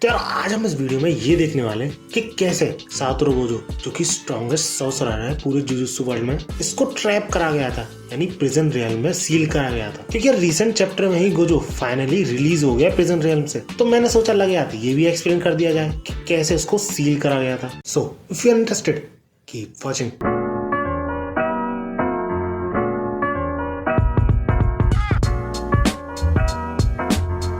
तो यार आज हम इस वीडियो में ये देखने वाले हैं कि कैसे सातोरू गोजो जो कि स्ट्रॉन्गेस्ट सॉर्सरर है पूरे जुजुत्सु वर्ल्ड में, इसको ट्रैप करा गया था, यानी प्रिजन रियल्म में सील करा गया था। क्योंकि रिसेंट चैप्टर में ही गोजो फाइनली रिलीज हो गया प्रिजन रियल्म से, तो मैंने सोचा लग गया था ये भी एक्सप्लेन कर दिया जाए कि कैसे उसको सील करा गया था। So if you are interested keep watching.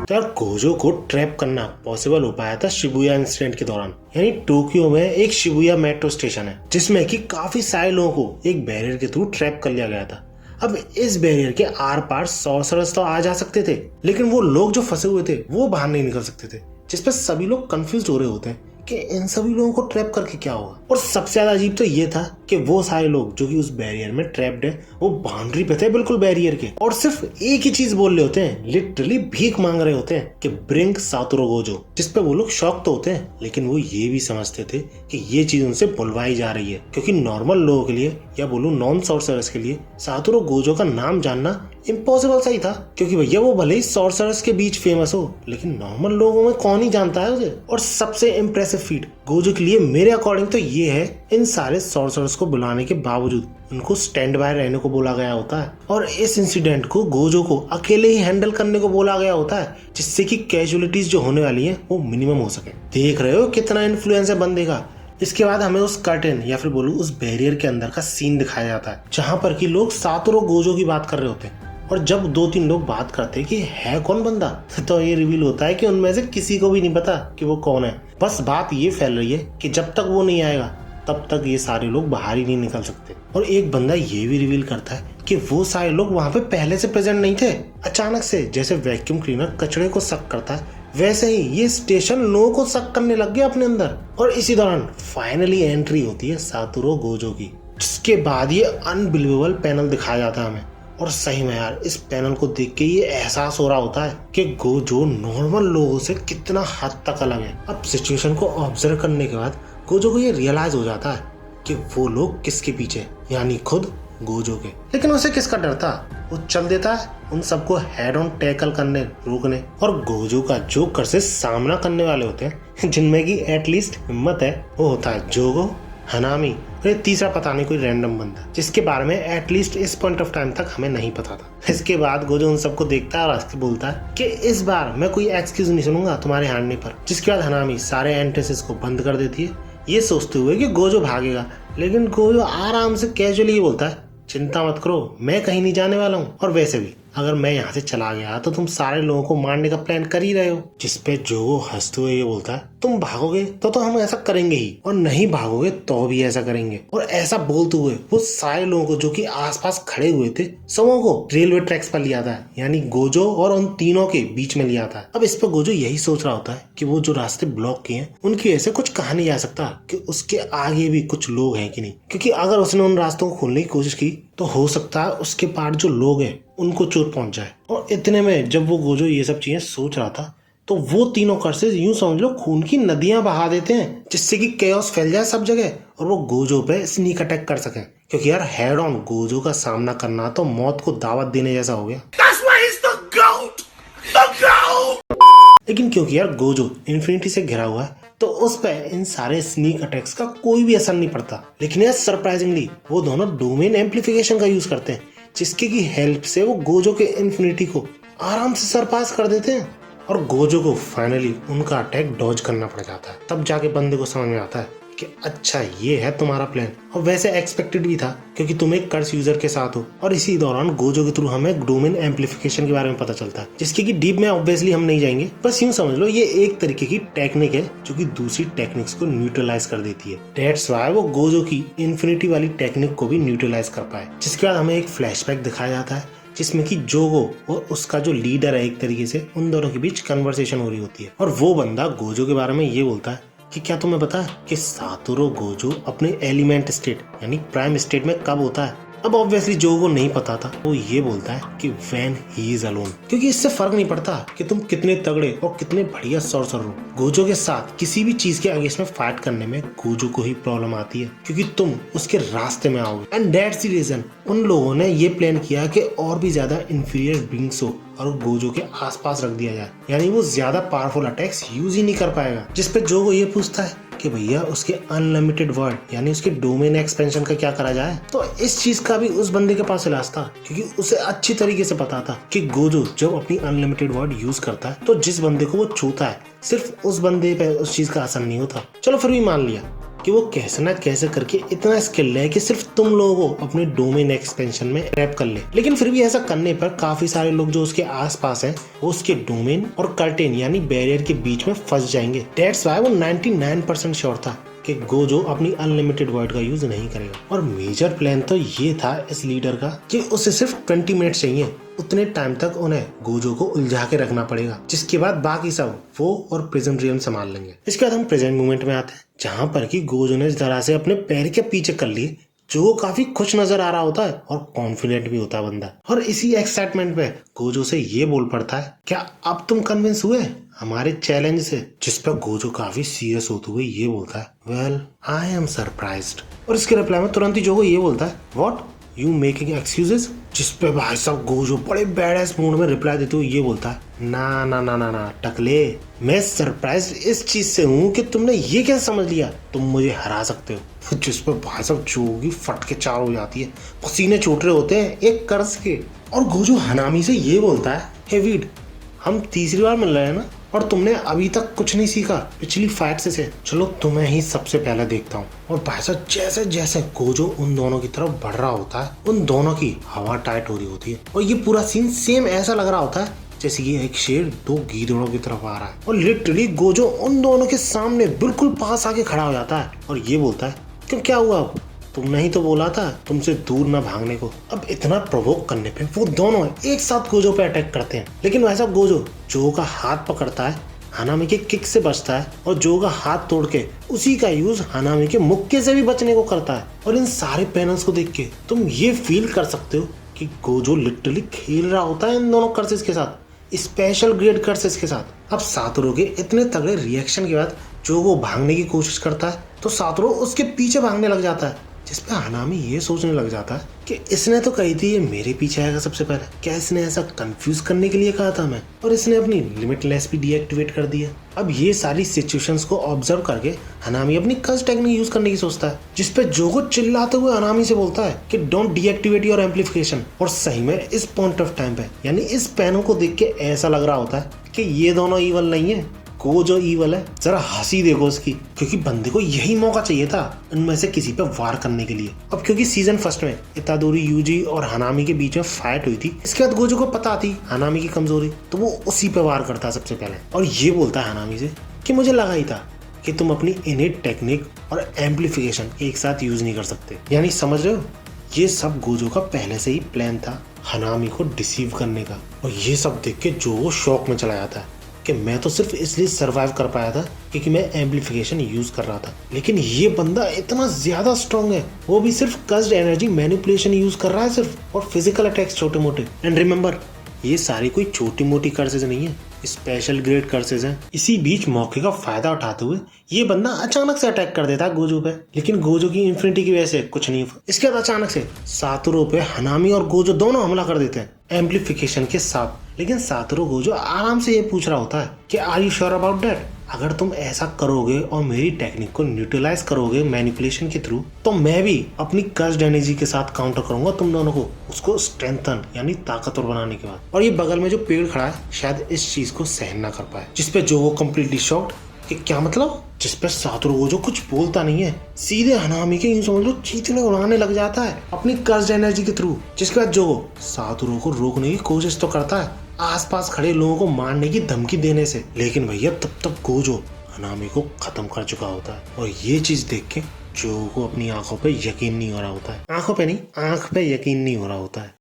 तो यार गोजो को ट्रैप करना पॉसिबल हो पाया था शिबुया इंसिडेंट के दौरान। यानी टोक्यो में एक शिबुया मेट्रो स्टेशन है जिसमें कि काफी सारे लोगों को एक बैरियर के थ्रू ट्रैप कर लिया गया था। अब इस बैरियर के आर पार सॉर्सरर्स तो आ जा सकते थे, लेकिन वो लोग जो फंसे हुए थे वो बाहर नहीं निकल सकते थे, जिसपे सभी लोग कंफ्यूज हो रहे होते हैं कि इन सभी लोगों को ट्रैप करके क्या होगा। और सबसे ज्यादा अजीब तो ये था कि वो सारे लोग जो कि उस बैरियर में ट्रैप्ड है वो बाउंड्री पे थे बिल्कुल बैरियर के, और सिर्फ एक ही चीज बोल रहे होते हैं, लिटरली भीख मांग रहे होते हैं कि ब्रिंग सातोरू गोजो। जिसपे वो लोग शॉक तो होते हैं, लेकिन वो ये भी समझते थे कि ये चीज उनसे बुलवाई जा रही है, क्योंकि नॉर्मल लोगों के लिए या बोलूं नॉन सॉर्सरर्स के लिए सातोरू गोजो का नाम जानना इम्पॉसिबल सा ही था। क्योंकि भैया वो भले ही सॉर्सरर्स के बीच फेमस हो, लेकिन नॉर्मल लोगों में कौन ही जानता है उसे। और सबसे इम्प्रेसिव फीट गोजो के लिए मेरे अकॉर्डिंग तो ये है, इन सारे सॉर्सरर्स को बुलाने के बावजूद उनको स्टैंड बाय रहने को बोला गया होता है, और इस इंसिडेंट को गोजो को अकेले ही हैंडल करने को बोला गया होता है, जिससे कि कैजुअलिटीज जो होने वाली हैं वो मिनिमम हो सके। देख रहे हो कितना इन्फ्लुएंस है बंदे का। इसके बाद हमें उस कर्टेन या फिर बोलूं उस बैरियर के अंदर का सीन दिखाया जाता है, जहां पर कि लोग सातोरू गोजो की बात कर रहे होते हैं। और जब 2-3 लोग बात करते हैं कि है कौन बंदा, तो ये रिवील होता है कि उनमें से किसी को भी नहीं पता कि वो कौन है। बस बात ये फैल रही है कि जब तक वो नहीं आएगा तब तक ये सारे लोग बाहर ही नहीं निकल सकते। और एक बंदा ये भी रिवील करता है कि वो सारे लोग वहां पे पहले से प्रेजेंट नहीं थे। अचानक से जैसे वैक्यूम क्लीनर कचरे को सक करता है, वैसे ही ये स्टेशन लोगों को सक करने लग गया अपने अंदर। और इसी दौरान फाइनली एंट्री होती है सातोरू गोजो की, जिसके बाद ये अनबिलीवेबल पैनल दिखाया जाता है हमें। और सही में यार इस पैनल को देख के ये एहसास हो रहा होता है कि गोजो नॉर्मल लोगों से कितना हद तक अलग है। अब सिचुएशन को ऑब्जर्व करने के बाद गोजो को ये रियलाइज हो जाता है कि वो लोग किसके पीछे, यानी खुद गोजो के। लेकिन उसे किसका डर था, वो चल देता है उन सबको हेड ऑन टैकल करने रोकने। और गोजो का जोकर से सामना करने वाले होते हैं जिनमें की एटलीस्ट हिम्मत है, वो होता है जोगो, हनामी और तीसरा पता नहीं कोई रैंडम बंदा, जिसके बारे में एटलीस्ट इस पॉइंट ऑफ टाइम तक हमें नहीं पता था। इसके बाद गोजो उन सबको देखता है और आके बोलता है कि इस बार मैं कोई एक्सक्यूज नहीं सुनूंगा तुम्हारे हारने पर। जिसके बाद हनामी सारे एंट्रेंसेस को बंद कर देती है, ये सोचते हुए कि गोजो भागेगा। लेकिन गोजो आराम से कैजुअली बोलता है चिंता मत करो, मैं कहीं नहीं जाने वाला हूँ, और वैसे भी अगर मैं यहाँ से चला गया तो तुम सारे लोगों को मारने का प्लान कर ही रहे हो। जिसपे जोगो हंसते हुए ये बोलता है तुम भागोगे तो हम ऐसा करेंगे ही, और नहीं भागोगे तो भी ऐसा करेंगे। और ऐसा बोलते हुए वो सारे लोगों को जो कि आसपास खड़े हुए थे सबों को रेलवे ट्रैक्स पर लिया था, यानी गोजो और उन तीनों के बीच में लिया था। अब इस पर गोजो यही सोच रहा होता है कि वो जो रास्ते ब्लॉक किए हैं उनकी वजह से कुछ कहा नहीं जा सकता कि उसके आगे भी कुछ लोग हैं कि नहीं, क्योंकि अगर उसने उन रास्तों को खोलने की कोशिश की तो हो सकता है उसके पार जो लोग हैं उनको चोट पहुंच जाए। और इतने में जब वो गोजो ये सब चीजें सोच रहा था तो वो तीनों कर्सेस यूं समझ लो खून की नदियां बहा देते हैं, जिससे कि केओस फैल जाए सब जगह और वो गोजो पे स्नीक अटैक कर सके। क्योंकि यार हेड ऑन गोजो का सामना करना तो मौत को दावत देने जैसा हो गया। That's why he's the goat! The goat! लेकिन क्योंकि यार गोजो इन्फिनिटी से घिरा हुआ है तो उस पर इन सारे स्नीक अटैक्स का कोई भी असर नहीं पड़ता। लेकिन यार सरप्राइजिंगली वो दोनों डोमेन एम्पलीफिकेशन का यूज करते हैं, जिसके की हेल्प से वो गोजो के इन्फिनिटी को आराम से सरपास कर देते हैं। और गोजो को फाइनली उनका अटैक डॉज करना पड़ जाता है। तब जाके बंदे को समझ में आता है कि अच्छा ये है तुम्हारा प्लान, और वैसे एक्सपेक्टेड भी था क्योंकि तुम एक कर्स यूजर के साथ हो। और इसी दौरान गोजो के थ्रू हमें डोमेन एम्पलीफिकेशन के बारे में पता चलता है, जिसके की डीप में ऑब्वियसली हम नहीं जाएंगे। बस यूं समझ लो ये एक तरीके की टेक्निक है जो कि दूसरी टेक्निक्स को न्यूट्रलाइज कर देती है। दैट्स व्हाई वो गोजो की इन्फिनिटी वाली टेक्निक को भी न्यूट्रलाइज कर पाए। जिसके बाद हमें एक फ्लैशबैक दिखाया जाता है जिसमें कि जोगो और उसका जो लीडर है एक तरीके से उन दोनों के बीच कन्वर्सेशन हो रही होती है। और वो बंदा गोजो के बारे में ये बोलता है कि क्या तुम्हें पता है कि सातोरू गोजो अपने एलिमेंट स्टेट यानी प्राइम स्टेट में कब होता है। अब ऑब्वियसली जो को नहीं पता था वो ये बोलता है कि व्हेन ही इज अलोन, क्योंकि इससे फर्क नहीं पड़ता कि तुम कितने तगड़े और कितने बढ़िया सॉर्सरर हो, गोजो के साथ किसी भी चीज के अगेंस्ट में फाइट करने में गोजो को ही प्रॉब्लम आती है, क्योंकि तुम उसके रास्ते में आओगे। एंड दैट्स द रीजन उन लोगों ने ये प्लान किया कि और भी ज्यादा इंफीरियर बीइंग्स हो और गोजो के आसपास रख दिया जाए, यानी वो ज्यादा पावरफुल अटैक्स यूज ही नहीं कर पाएगा। जिसपे जोगो ये पूछता है कि भैया उसके अनलिमिटेड वर्ड यानी उसके डोमेन एक्सपेंशन का क्या करा जाए। तो इस चीज का भी उस बंदे के पास इलाज था, क्योंकि उसे अच्छी तरीके से पता था कि गोजो जब अपनी अनलिमिटेड वर्ड यूज करता है तो जिस बंदे को वो छूता है सिर्फ उस बंदे पे उस चीज का असर नहीं होता। चलो फिर भी मान लिया कि वो कैसे ना कैसे करके इतना स्किल्ड है कि सिर्फ तुम लोगों को अपने डोमेन एक्सपेंशन में ट्रैप कर ले, लेकिन फिर भी ऐसा करने पर काफी सारे लोग जो उसके आसपास हैं वो उसके डोमेन और कर्टेन यानी बैरियर के बीच में फंस जाएंगे। दैट्स व्हाई वो 99% श्योर था कि गोजो अपनी अनलिमिटेड वर्ड का यूज नहीं करेगा। और मेजर प्लान तो ये था इस लीडर का कि उसे सिर्फ 20 मिनट चाहिए, उतने टाइम तक उन्हें गोजो को उलझा के रखना पड़ेगा, जिसके बाद बाकी सब वो और प्रिज्म ड्रीम संभाल लेंगे। इसके बाद हम प्रेजेंट मोमेंट में आते हैं, जहाँ पर कि गोजो ने इस तरह से अपने पैर के पीछे कर लिए। जो काफी खुश नजर आ रहा होता है और कॉन्फिडेंट भी होता है बंदा, और इसी एक्साइटमेंट में गोजो से ये बोल पड़ता है, क्या अब तुम कन्विंस हुए हमारे चैलेंज से? जिस पर गोजो काफी सीरियस होते हुए ये बोलता है, वेल आई एम सरप्राइज्ड। और इसके रिप्लाई में तुरंत ही जोगो ये बोलता है, व्हाट यू मेकिंग एक्सक्यूजेस? जिस पे भाई साहब गोजो बड़े बैडएस मूड में रिप्लाई देते हुए ये बोलता है, ना ना ना ना ना टकले, मैं सरप्राइज्ड इस चीज से हूँ कि तुमने ये कैसे समझ लिया तुम मुझे हरा सकते हो। जिस पर भाई साहब जोगी फट के चार हो जाती है, पसीने छूट रहे होते हैं एक कर्ज के। और गोजो हनामी से ये बोलता है, हे वीड, हम तीसरी बार मिल रहे हैं ना, और तुमने अभी तक कुछ नहीं सीखा पिछली फाइट से। चलो तुम्हें ही सबसे पहले देखता हूँ। और भाई साहब जैसे जैसे गोजो उन दोनों की तरफ बढ़ रहा होता है उन दोनों की हवा टाइट हो रही होती है, और ये पूरा सीन सेम ऐसा लग रहा होता है जैसे ये एक शेर दो गीदड़ों की तरफ आ रहा है। और लिटरली गोजो उन दोनों के सामने बिल्कुल पास आके खड़ा हो जाता है और ये बोलता है, क्यों क्या हुआ? अब तुमने ही तो बोला था तुमसे दूर ना भागने को। अब इतना प्रोवोक करने पे वो दोनों एक साथ गोजो पे अटैक करते हैं, लेकिन वैसा गोजो जो का हाथ पकड़ता है, हनामी के किक से बचता है और जो का हाथ तोड़ के उसी का यूज हनामी के मुक्के से भी बचने को करता है। और इन सारे पैनल्स को देख के तुम ये फील कर सकते हो कि गोजो लिटरली खेल रहा होता है इन दोनों कर्सेस के साथ, स्पेशल ग्रेड कर्सेस के साथ। अब सातोरू के इतने तगड़े रिएक्शन के बाद जो वो भागने की कोशिश करता है तो सातोरू उसके पीछे भागने लग जाता है, जिसपे हनामी ये सोचने लग जाता है कि इसने तो कही थी ये मेरे पीछे आएगा सबसे पहले, क्या इसने ऐसा कंफ्यूज करने के लिए कहा था मैं? और इसने अपनी लिमिटलेस भी डीएक्टिवेट कर दिया। अब ये सारी सिचुएशंस को ऑब्जर्व करके हनामी अपनी कर्स टेक्निक यूज करने की सोचता है, जिसपे जोगो चिल्लाते हुए हनामी से बोलता है कि डोंट डीएक्टिवेट योर एम्पलीफिकेशन। और सही में इस पॉइंट ऑफ टाइम पे यानी इस पैनल को देख के ऐसा लग रहा होता है कि ये दोनों इवल नहीं है, गोजो ईवल है। जरा हंसी देखो उसकी, क्योंकि बंदे को यही मौका चाहिए था इनमें से किसी पे वार करने के लिए। अब क्योंकि सीजन फर्स्ट में इतादोरी यूजी और हनामी के बीच में फाइट हुई थी, इसके बाद गोजो को पता थी हनामी की कमजोरी, तो वो उसी पे वार करता सबसे पहले। और ये बोलता है हनामी से कि मुझे लगा ही था कि तुम अपनी इनेट टेक्निक और एम्पलीफिकेशन एक साथ यूज नहीं कर सकते। यानी समझ रहे हो, ये सब गोजो का पहले से ही प्लान था हनामी को डिसीव करने का। और ये सब देख के जो शॉक में चला जाता है कि मैं तो सिर्फ इसलिए सरवाइव कर पाया था क्योंकि मैं एम्पलीफिकेशन यूज कर रहा था, लेकिन ये बंदा इतना ज्यादा स्ट्रॉन्ग है, वो भी सिर्फ कस्ड एनर्जी मैनिपुलेशन यूज कर रहा है सिर्फ, और फिजिकल अटैक्स छोटे मोटे। एंड रिमेंबर, ये सारी कोई छोटी मोटी कर्सेज नहीं है, स्पेशल ग्रेड कर्सेज हैं। इसी बीच मौके का फायदा उठाते हुए ये बंदा अचानक से अटैक कर देता है गोजो पे, लेकिन गोजो की इन्फिनिटी की वजह से कुछ नहीं हुआ। इसके बाद अचानक से सातोरू पे हनामी और गोजो दोनों हमला कर देते हैं एम्पलीफिकेशन के साथ। लेकिन सातोरू गोजो आराम से ये पूछ रहा होता है कि are you sure about that? अगर तुम ऐसा करोगे और मेरी टेक्निक को न्यूट्रलाइज करोगे मैनिपुलेशन के थ्रू, तो मैं भी अपनी कर्स्ड एनर्जी के साथ काउंटर करूंगा तुम दोनों को, उसको स्ट्रेंथन यानी ताकतवर बनाने के बाद। और ये बगल में जो पेड़ खड़ा है शायद इस चीज को सहन ना कर पाए, जिसपे जो वो कम्प्लीटली शॉक्ड कि क्या मतलब, जिसपे सातोरू गोजो कुछ बोलता नहीं है, सीधे हनामी के यूं समझ लो चीथड़े उड़ाने लग जाता है अपनी कर्स्ड एनर्जी के थ्रू। जिसके बाद जो सातोरू को रोकने की कोशिश तो करता है आसपास खड़े लोगों को मारने की धमकी देने से, लेकिन भैया तब तक गोजो हनामी को खत्म कर चुका होता है। और ये चीज देख के जो को अपनी आंखों पे यकीन नहीं हो रहा होता है, आंखों पे नहीं, आंख पे यकीन नहीं हो रहा होता है।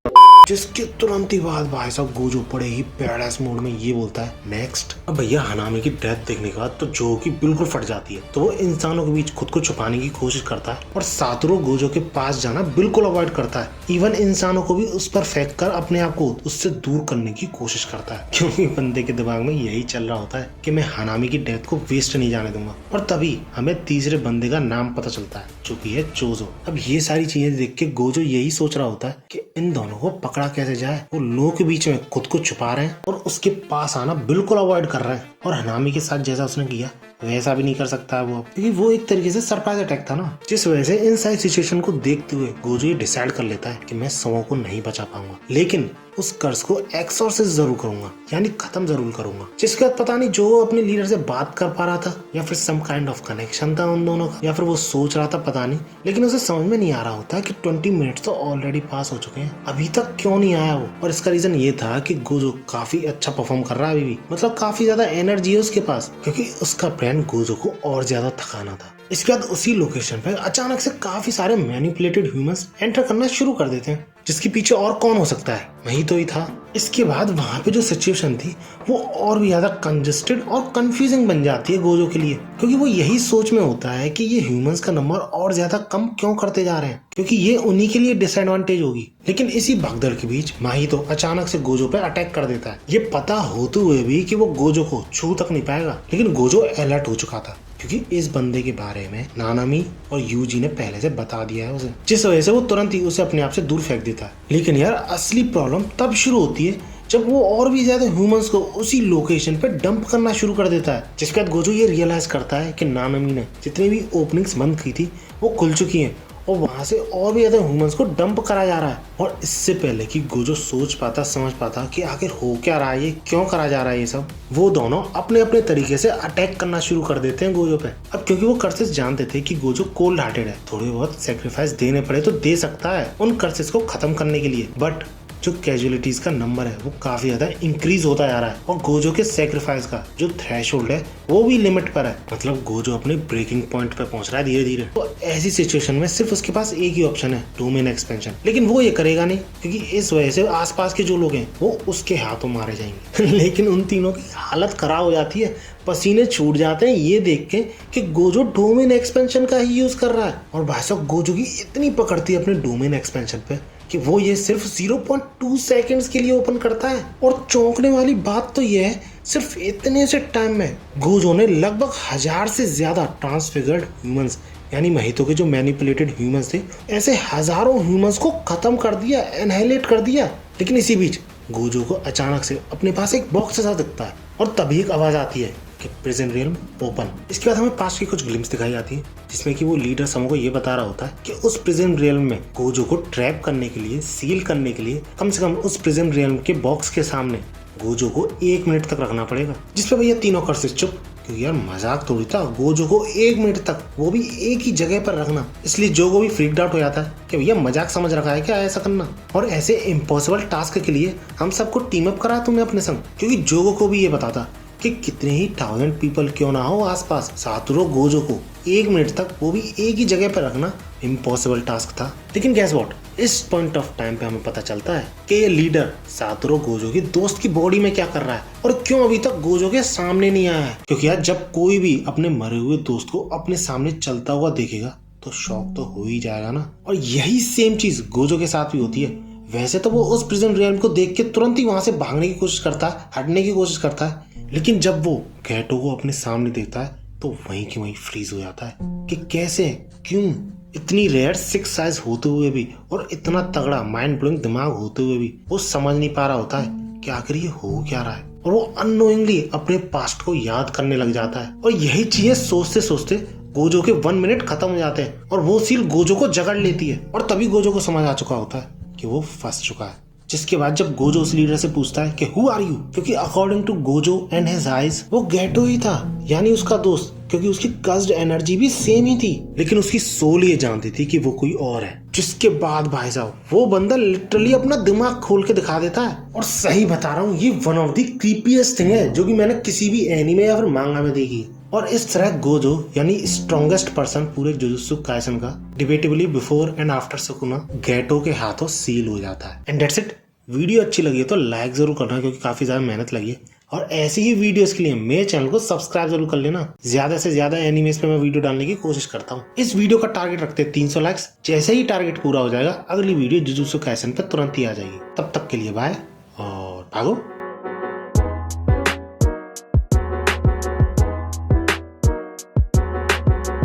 जिसके तुरंत ही बाद भाई साहब गोजो बड़े ही बैडास मोड में ये बोलता है नेक्स्ट। अब भैया हनामी की डेथ देखने के बाद तो जो की बिल्कुल फट जाती है, तो वो इंसानों के बीच खुद को छुपाने की कोशिश करता है और सातोरू गोजो के पास जाना बिल्कुल अवॉइड करता है। इवन इंसानों को भी उस पर फेंक कर अपने आप को उससे दूर करने की कोशिश करता है, क्योंकि बंदे के दिमाग में यही चल रहा होता है कि मैं हनामी की डेथ को वेस्ट नहीं जाने दूंगा। और तभी हमें तीसरे बंदे का नाम पता चलता है जो कि है चोजो। अब ये सारी चीजें देख के गोजो यही सोच रहा होता है कि इन दोनों को पकड़ा कैसे जाए। वो लोगों के बीच में खुद को छुपा रहे हैं और उसके पास आना बिल्कुल अवॉइड कर रहे हैं, और हनामी के साथ जैसा उसने किया वैसा भी नहीं कर सकता है वो, क्योंकि वो एक तरीके से सरप्राइज अटैक था ना। जिस वजह से इन सारी सिचुएशन को देखते हुए गोजो ये डिसाइड कर लेता है कि मैं समो को नहीं बचा पाऊंगा, लेकिन उस कर्ज को एक्सॉर्सिस जरूर करूंगा, यानी खत्म जरूर करूंगा। जिसके बाद पता नहीं जो अपने लीडर से बात कर पा रहा था या फिर सम काइंड ऑफ कनेक्शन था उन दोनों का, या फिर वो सोच रहा था पता नहीं, लेकिन उसे समझ में नहीं आ रहा होता कि 20 मिनट्स तो ऑलरेडी पास हो चुके हैं, अभी तक क्यों नहीं आया वो। और इसका रीजन ये था कि गोजो काफी अच्छा परफॉर्म कर रहा है अभी भी, मतलब काफी ज्यादा एनर्जी है उसके पास, क्योंकि उसका प्लान गोजो को और ज्यादा थकाना था। इसके बाद उसी लोकेशन पे अचानक से काफी सारे मैनिपुलेटेड ह्यूमंस एंटर करना शुरू कर देते हैं, जिसके पीछे और कौन हो सकता है, वही तो ही था। इसके बाद वहाँ पे जो सिचुएशन थी वो और भी ज्यादा कंजेस्टेड और कंफ्यूजिंग बन जाती है गोजो के लिए, क्योंकि वो यही सोच में होता है कि ये ह्यूमंस का नंबर और ज्यादा कम क्यों करते जा रहे हैं, क्योंकि ये उन्हीं के लिए डिसएडवांटेज होगी। लेकिन इसी भगदड़ के बीच माहितो अचानक से गोजो पे अटैक कर देता है, ये पता होते हुए भी कि वो गोजो को छू तक नहीं पाएगा। लेकिन गोजो अलर्ट हो चुका था, क्योंकि इस बंदे के बारे में नानामी और यूजी ने पहले से बता दिया है उसे, जिस वजह से वो तुरंत ही उसे अपने आप से दूर फेंक देता है। लेकिन यार असली प्रॉब्लम तब शुरू होती है जब वो और भी ज्यादा ह्यूमंस को उसी लोकेशन पे डंप करना शुरू कर देता है, जिसके बाद गोजो ये रियलाइज करता है कि नानामी ने जितनी भी ओपनिंग्स बंद की थी वो खुल चुकी हैं और वहां से और भी ज्यादा ह्यूमंस को डंप करा जा रहा है। और इससे पहले कि गोजो सोच पाता समझ पाता कि आखिर हो क्या रहा है, ये क्यों करा जा रहा है ये सब, वो दोनों अपने अपने तरीके से अटैक करना शुरू कर देते हैं गोजो पे। अब क्योंकि वो कर्सेस जानते थे कि गोजो कोल्ड हार्टेड है, थोड़े बहुत सेक्रीफाइस देने पड़े तो दे सकता है उन कर्सेस को खत्म करने के लिए, बट जो कैजुअलिटीज का नंबर है वो काफी ज्यादा इंक्रीज होता जा रहा है और गोजो के सेक्रीफाइस का जो थ्रेशोल्ड है वो भी लिमिट पर है, मतलब गोजो अपने ब्रेकिंग पॉइंट पे पहुंच रहा है धीरे धीरे। तो ऐसी सिचुएशन में सिर्फ उसके पास एक ही ऑप्शन है, डोमेन एक्सपेंशन, लेकिन वो ये करेगा नहीं, क्योंकि इस वजह से आसपास के जो लोग हैं वो उसके हाथों मारे जाएंगे। लेकिन उन तीनों की हालत खराब हो जाती है, पसीने छूट जाते हैं ये देख के कि गोजो डोमेन एक्सपेंशन का ही यूज कर रहा है। और भाई साहब गोजो की इतनी पकड़ती है अपने डोमेन एक्सपेंशन पे कि वो ये सिर्फ 0.2 सेकंड्स के लिए ओपन करता है। और चौंकने वाली बात तो ये है सिर्फ इतने से टाइम में गोजो ने लगभग 1000 से ज्यादा ट्रांसफिगर्ड ह्यूमंस, यानी महितो के जो मैनिपुलेटेड ह्यूमंस थे, ऐसे हजारों ह्यूमंस को खत्म कर दिया, एनहाइलेट कर दिया। लेकिन इसी बीच गोजो को अचानक से अपने पास एक बॉक्स सा दिखता है और तभी एक आवाज आती है कि प्रिजन रियल्म ओपन। इसके बाद हमें पास्ट की कुछ ग्लिम्स दिखाई जाती है, जिसमें कि वो लीडर समो को ये बता रहा होता है कि उस प्रिजन रियल्म में गोजो को ट्रैप करने के लिए, सील करने के लिए कम से कम उस प्रिजन रियल्म के बॉक्स के सामने गोजो को 1 मिनट तक रखना पड़ेगा। जिसपे भैया तीनों कर्सेस चुप, क्योंकि यार मजाक थोड़ी था गोजो को 1 मिनट तक वो भी एक ही जगह पर रखना। इसलिए जोगो भी फ्रीक्ड आउट हो जाता है कि भैया मजाक समझ रखा है क्या ऐसा करना। और ऐसे इम्पॉसिबल टास्क के लिए हम सबको टीम अप करा तुमने अपने संग, क्योंकि जोगो को भी ये पता था कि कितने ही 1000 पीपल क्यों ना हो आसपास, सातोरू गोजो को 1 मिनट तक वो भी एक ही जगह पर रखना इम्पॉसिबल टास्क था। लेकिन गैस व्हाट, इस पॉइंट ऑफ टाइम पे हमें पता चलता है कि ये लीडर सातोरू गोजो की दोस्त की बॉडी में क्या कर रहा है और क्यों अभी तक गोजो के सामने नहीं आया है। क्योंकि यार जब कोई भी अपने मरे हुए दोस्त को अपने सामने चलता हुआ देखेगा तो शॉक तो हो ही जाएगा ना। और यही सेम चीज गोजो के साथ भी होती है। वैसे तो वो उस प्रिजन रियल्म को देख के तुरंत ही वहां से भागने की कोशिश करता है, हटने की कोशिश करता है, लेकिन जब वो गेटो को अपने सामने देखता है तो वहीं की वहीं फ्रीज हो जाता है कि कैसे, क्यों, इतनी रेयर 6 साइज होते हुए भी और इतना तगड़ा माइंड ब्लोइंग दिमाग होते हुए भी वो समझ नहीं पा रहा होता है कि आखिर ये हो क्या रहा है। और वो अननोइंगली अपने पास्ट को याद करने लग जाता है और यही चीजें सोचते सोचते गोजो के 1 मिनट खत्म हो जाते हैं और वो सील गोजो को जकड़ लेती है। और तभी गोजो को समझ आ चुका होता है कि वो फंस चुका है। जिसके बाद जब गोजो उस लीडर से पूछता है कि हु आर यू, क्योंकि according to Gojo and his eyes वो गेटो ही था, यानी उसका दोस्त, क्योंकि उसकी कस्ड एनर्जी भी सेम ही थी, लेकिन उसकी सोल ये जानती थी कि वो कोई और है। जिसके बाद भाई साहब वो बंदा लिटरली अपना दिमाग खोल के दिखा देता है। और सही बता रहा हूँ, ये one of the creepiest thing है जो कि मैंने किसी भी एनीमे या फिर मांगा में देखी। और इस तरह गोजो यानी स्ट्रॉन्गेस्ट पर्सन पूरे जुजुत्सु काइसेन का डिबेटेबली बिफोर एंड आफ्टर सुकुना गेटो के हाथों सील हो जाता है। एंड दैट्स इट, वीडियो अच्छी लगी है तो लाइक जरूर करना क्योंकि काफी ज्यादा मेहनत लगी है। और ऐसी ही वीडियोस के लिए मेरे चैनल को सब्सक्राइब जरूर कर लेना। ज्यादा से ज्यादा एनिमेस पे मैं वीडियो डालने की कोशिश करता हूँ। इस वीडियो का टारगेट रखते हैं 300 लाइक्स। जैसे ही टारगेट पूरा हो जाएगा अगली वीडियो जुजुत्सु काइसेन पे तुरंत ही आ जाएगी। तब तक के लिए बाय और भागो।